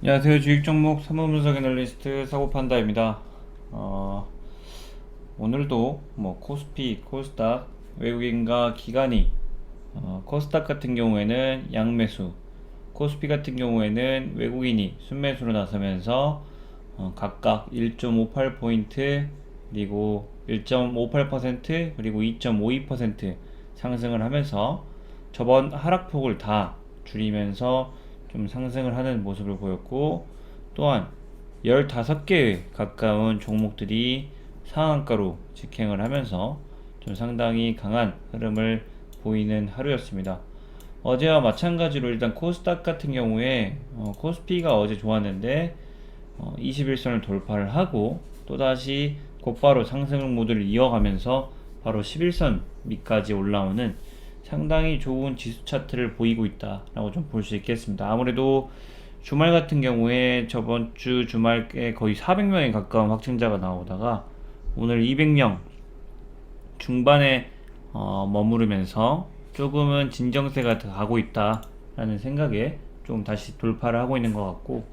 안녕하세요. 주식종목 사모분석 애널리스트 사고판다입니다. 오늘도 코스피, 코스닥, 외국인과 기관이 코스닥 같은 경우에는 양매수, 코스피 같은 경우에는 외국인이 순매수로 나서면서 각각 1.58포인트 그리고 1.58% 그리고 2.52% 상승을 하면서 저번 하락폭을 다 줄이면서 좀 상승을 하는 모습을 보였고, 또한 15개에 가까운 종목들이 상한가로 직행을 하면서 좀 상당히 강한 흐름을 보이는 하루였습니다. 어제와 마찬가지로 일단 코스닥 같은 경우에 코스피가 어제 좋았는데 21선을 돌파를 하고 또다시 곧바로 상승 모드를 이어가면서 바로 11선 밑까지 올라오는 상당히 좋은 지수 차트를 보이고 있다라고 좀 볼 수 있겠습니다. 아무래도 주말 같은 경우에 저번 주 주말에 거의 400명에 가까운 확진자가 나오다가 오늘 200명 중반에 머무르면서 조금은 진정세가 가고 있다라는 생각에 좀 다시 돌파를 하고 있는 것 같고,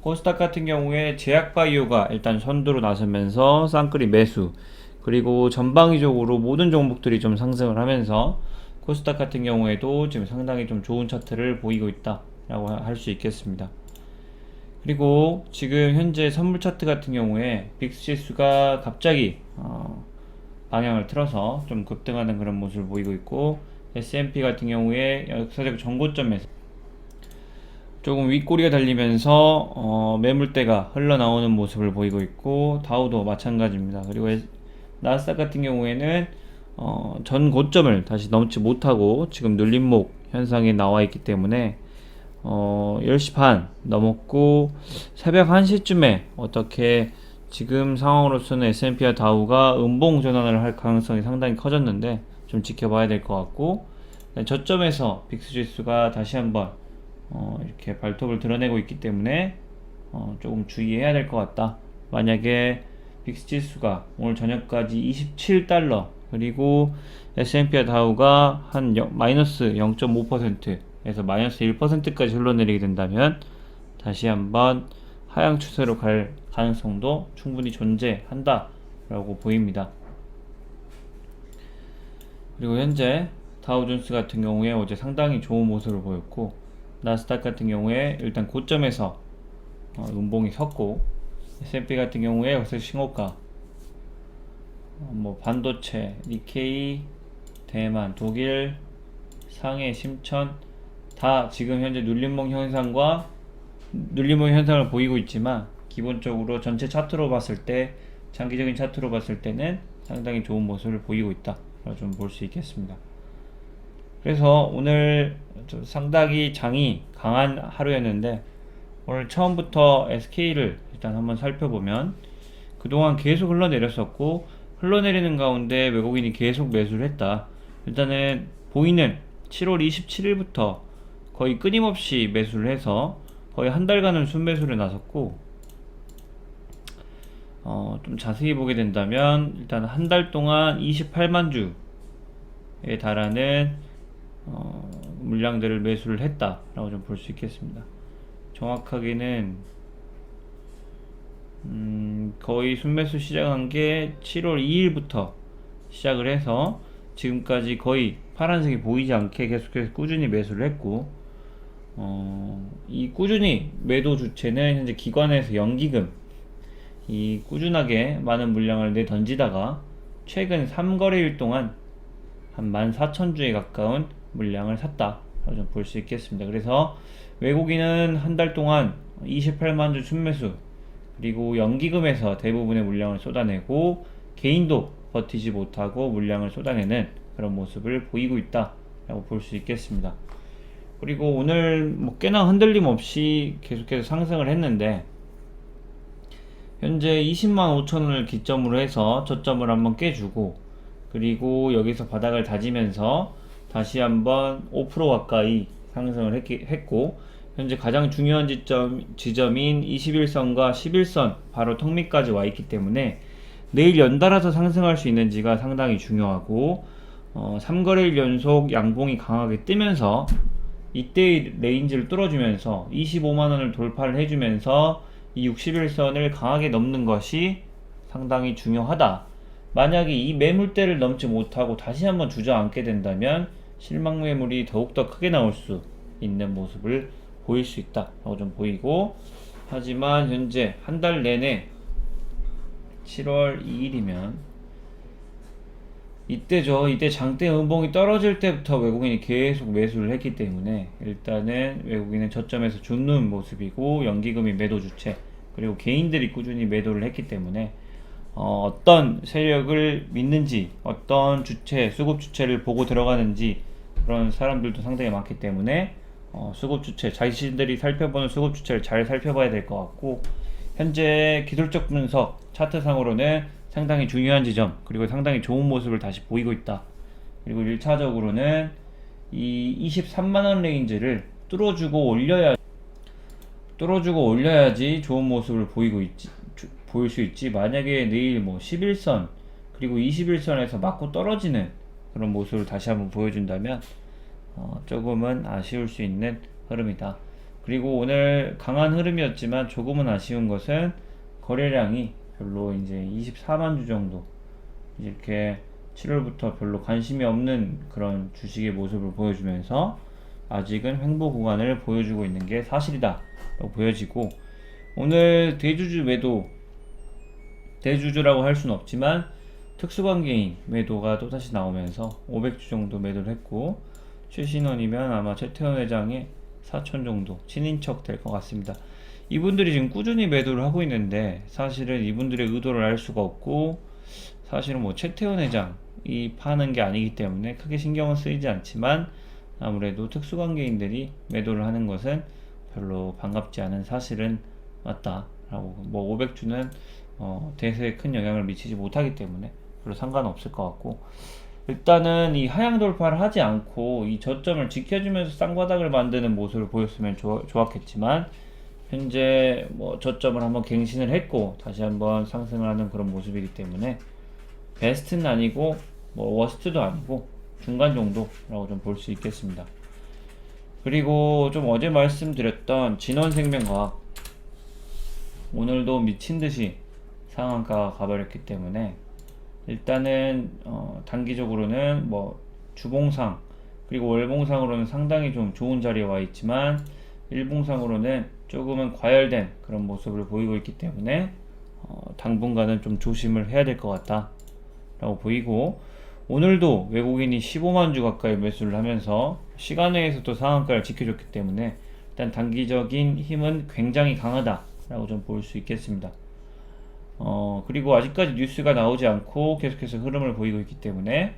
코스닥 같은 경우에 제약바이오가 일단 선두로 나서면서 쌍끌이 매수, 그리고 전방위적으로 모든 종목들이 좀 상승을 하면서 코스닥 같은 경우에도 지금 상당히 좀 좋은 차트를 보이고 있다라고 할 수 있겠습니다. 그리고 지금 현재 선물 차트 같은 경우에 빅스 지수가 갑자기 방향을 틀어서 좀 급등하는 그런 모습을 보이고 있고, S&P 같은 경우에 역사적 정고점에서 조금 윗꼬리가 달리면서 매물대가 흘러나오는 모습을 보이고 있고, 다우도 마찬가지입니다. 그리고 나스닥 같은 경우에는 전 고점을 다시 넘지 못하고 지금 눌림목 현상에 나와 있기 때문에 10시 반 넘었고 새벽 1시쯤에 어떻게 지금 상황으로서는 S&P와 다우가 음봉 전환을 할 가능성이 상당히 커졌는데 좀 지켜봐야 될 것 같고, 저점에서 빅스 지수가 다시 한번 이렇게 발톱을 드러내고 있기 때문에 조금 주의해야 될 것 같다. 만약에 빅스 지수가 오늘 저녁까지 27달러 그리고 S&P와 다우가 한 마이너스 0.5%에서 마이너스 1%까지 흘러내리게 된다면 다시 한번 하향 추세로 갈 가능성도 충분히 존재한다 라고 보입니다. 그리고 현재 다우존스 같은 경우에 어제 상당히 좋은 모습을 보였고, 나스닥 같은 경우에 일단 고점에서 음봉이 섰고, S&P 같은 경우에 여기서 신고가, 반도체, 니케이, 대만, 독일, 상해, 심천 다 지금 현재 눌림목 현상을 보이고 있지만, 기본적으로 전체 차트로 봤을 때, 장기적인 차트로 봤을 때는 상당히 좋은 모습을 보이고 있다 좀 볼 수 있겠습니다. 그래서 오늘 상당히 장이 강한 하루였는데, 오늘 처음부터 SK를 일단 한번 살펴보면 그동안 계속 흘러내렸었고, 흘러내리는 가운데 외국인이 계속 매수를 했다. 일단은 보이는 7월 27일부터 거의 끊임없이 매수를 해서 거의 한 달간은 순매수를 나섰고, 좀 자세히 보게 된다면 일단 한 달 동안 28만 주에 달하는 물량들을 매수를 했다라고 좀 볼 수 있겠습니다. 정확하게는 거의 순매수 시작한 게 7월 2일부터 시작을 해서 지금까지 거의 파란색이 보이지 않게 계속해서 꾸준히 매수를 했고, 이 꾸준히 매도 주체는 현재 기관에서 연기금 이 꾸준하게 많은 물량을 내던지다가 최근 3거래일 동안 한 14,000주에 가까운 물량을 샀다 좀 볼 수 있겠습니다. 그래서 외국인은 한 달 동안 28만 주 순매수, 그리고 연기금에서 대부분의 물량을 쏟아내고 개인도 버티지 못하고 물량을 쏟아내는 그런 모습을 보이고 있다 라고 볼 수 있겠습니다. 그리고 오늘 꽤나 흔들림 없이 계속해서 상승을 했는데, 현재 20만 5천원을 기점으로 해서 저점을 한번 깨주고, 그리고 여기서 바닥을 다지면서 다시 한번 5% 가까이 상승을 했고, 현재 가장 중요한 지점인 21선과 11선 바로 턱 밑까지 와 있기 때문에 내일 연달아서 상승할 수 있는지가 상당히 중요하고, 3거래일 연속 양봉이 강하게 뜨면서 이때의 레인지를 뚫어주면서 25만원을 돌파를 해주면서 이 61선을 강하게 넘는 것이 상당히 중요하다. 만약에 이 매물대를 넘지 못하고 다시 한번 주저앉게 된다면 실망 매물이 더욱더 크게 나올 수 있는 모습을 보일 수 있다 라고 좀 보이고, 하지만 현재 한 달 내내 7월 2일이면 이때죠. 이때 장대 음봉이 떨어질 때부터 외국인이 계속 매수를 했기 때문에 일단은 외국인은 저점에서 죽는 모습이고, 연기금이 매도 주체, 그리고 개인들이 꾸준히 매도를 했기 때문에 어떤 세력을 믿는지, 어떤 주체, 수급 주체를 보고 들어가는지 그런 사람들도 상당히 많기 때문에 수급 주체, 자신들이 살펴보는 수급 주체를 잘 살펴봐야 될 것 같고, 현재 기술적 분석 차트상으로는 상당히 중요한 지점, 그리고 상당히 좋은 모습을 다시 보이고 있다. 그리고 1차적으로는 이 23만원 레인지를 뚫어주고 올려야지 좋은 모습을 보일 수 있지. 만약에 내일 뭐 11선 그리고 21선에서 맞고 떨어지는 그런 모습을 다시 한번 보여준다면 조금은 아쉬울 수 있는 흐름이다. 그리고 오늘 강한 흐름이었지만 조금은 아쉬운 것은 거래량이 별로 이제 24만 주 정도, 이렇게 7월부터 별로 관심이 없는 그런 주식의 모습을 보여주면서 아직은 횡보 구간을 보여주고 있는 게 사실이다 라고 보여지고, 오늘 대주주라고 할 수는 없지만 특수관계인 매도가 또다시 나오면서 500주 정도 매도를 했고, 최신원이면 아마 최태원 회장의 사촌 정도 친인척 될 것 같습니다. 이분들이 지금 꾸준히 매도를 하고 있는데 사실은 이분들의 의도를 알 수가 없고, 사실은 뭐 최태원 회장이 파는 게 아니기 때문에 크게 신경은 쓰이지 않지만, 아무래도 특수관계인들이 매도를 하는 것은 별로 반갑지 않은 사실은 맞다라고, 뭐 500주는 대세에 큰 영향을 미치지 못하기 때문에 별로 상관없을 것 같고, 일단은 이 하향 돌파를 하지 않고 이 저점을 지켜주면서 쌍바닥을 만드는 모습을 보였으면 좋았겠지만, 현재 뭐 저점을 한번 갱신을 했고 다시 한번 상승을 하는 그런 모습이기 때문에 베스트는 아니고 뭐 워스트도 아니고 중간 정도라고 좀 볼 수 있겠습니다. 그리고 좀 어제 말씀드렸던 진원생명과학, 오늘도 미친듯이 상한가가 가버렸기 때문에 일단은 단기적으로는 뭐 주봉상 그리고 월봉상으로는 상당히 좀 좋은 자리에 와 있지만, 일봉상으로는 조금은 과열된 그런 모습을 보이고 있기 때문에 당분간은 좀 조심을 해야 될 것 같다 라고 보이고, 오늘도 외국인이 15만 주 가까이 매수를 하면서 시간 외에서도 상한가를 지켜줬기 때문에 일단 단기적인 힘은 굉장히 강하다 라고 좀 볼 수 있겠습니다. 그리고 아직까지 뉴스가 나오지 않고 계속해서 흐름을 보이고 있기 때문에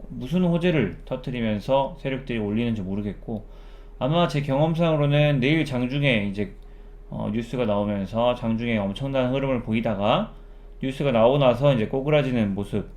무슨 호재를 터뜨리면서 세력들이 올리는지 모르겠고, 아마 제 경험상으로는 내일 장중에 이제 뉴스가 나오면서 장중에 엄청난 흐름을 보이다가 뉴스가 나오고 나서 이제 꼬그라지는 모습,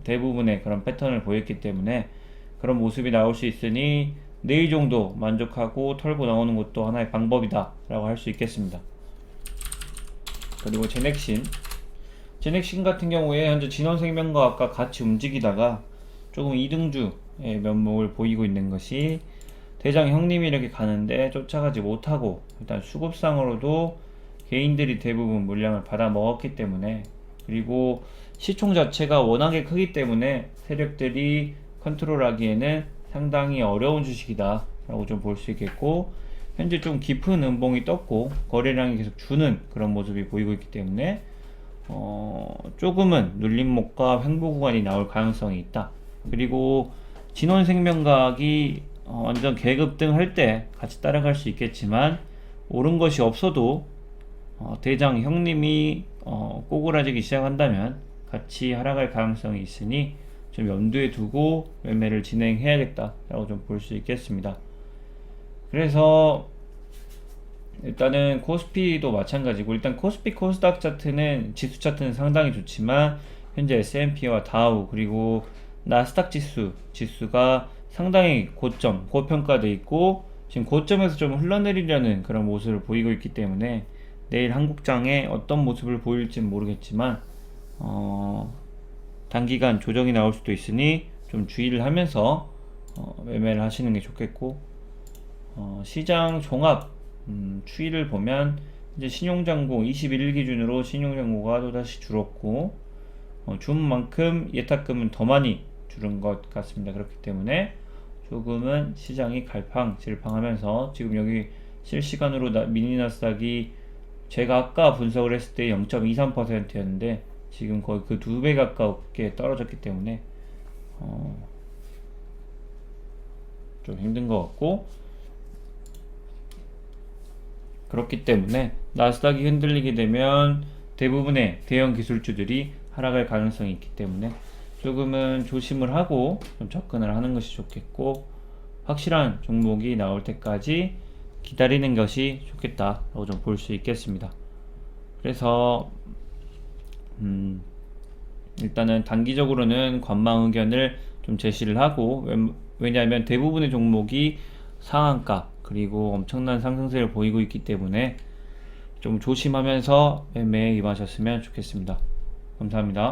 대부분의 그런 패턴을 보였기 때문에 그런 모습이 나올 수 있으니 내일 정도 만족하고 털고 나오는 것도 하나의 방법이다 라고 할 수 있겠습니다. 그리고 제넥신 같은 경우에 현재 진원생명과학과 같이 움직이다가 조금 이등주의 면목을 보이고 있는 것이, 대장 형님이 이렇게 가는데 쫓아가지 못하고 일단 수급상으로도 개인들이 대부분 물량을 받아 먹었기 때문에, 그리고 시총 자체가 워낙에 크기 때문에 세력들이 컨트롤하기에는 상당히 어려운 주식이다 라고 좀 볼 수 있겠고, 현재 좀 깊은 음봉이 떴고 거래량이 계속 주는 그런 모습이 보이고 있기 때문에 조금은 눌림목과 횡보 구간이 나올 가능성이 있다. 그리고 진원생명과학이 완전 계급등 할 때 같이 따라갈 수 있겠지만, 오른 것이 없어도 대장 형님이 꼬그라지기 시작한다면 같이 하락할 가능성이 있으니 좀 염두에 두고 매매를 진행해야겠다 라고 좀 볼 수 있겠습니다. 그래서 일단은 코스피도 마찬가지고, 일단 코스피 코스닥 차트는 지수 차트는 상당히 좋지만 현재 S&P와 다우 그리고 나스닥 지수가 상당히 고평가돼 있고 지금 고점에서 좀 흘러내리려는 그런 모습을 보이고 있기 때문에 내일 한국장에 어떤 모습을 보일지는 모르겠지만 단기간 조정이 나올 수도 있으니 좀 주의를 하면서 매매를 하시는 게 좋겠고, 시장 종합 추이를 보면 이제 신용잔고 21일 기준으로 신용잔고가 또다시 줄었고 준 만큼 예탁금은 더 많이 줄은 것 같습니다. 그렇기 때문에 조금은 시장이 갈팡질팡하면서 지금 여기 실시간으로 미니 나스닥이 제가 아까 분석을 했을 때 0.23%였는데 지금 거의 그 2배 가깝게 떨어졌기 때문에 좀 힘든 것 같고, 그렇기 때문에 나스닥이 흔들리게 되면 대부분의 대형 기술주들이 하락할 가능성이 있기 때문에 조금은 조심을 하고 좀 접근을 하는 것이 좋겠고, 확실한 종목이 나올 때까지 기다리는 것이 좋겠다라고 좀 볼 수 있겠습니다. 그래서 일단은 단기적으로는 관망 의견을 좀 제시를 하고, 왜냐하면 대부분의 종목이 상한가 그리고 엄청난 상승세를 보이고 있기 때문에 좀 조심하면서 매매에 임하셨으면 좋겠습니다. 감사합니다.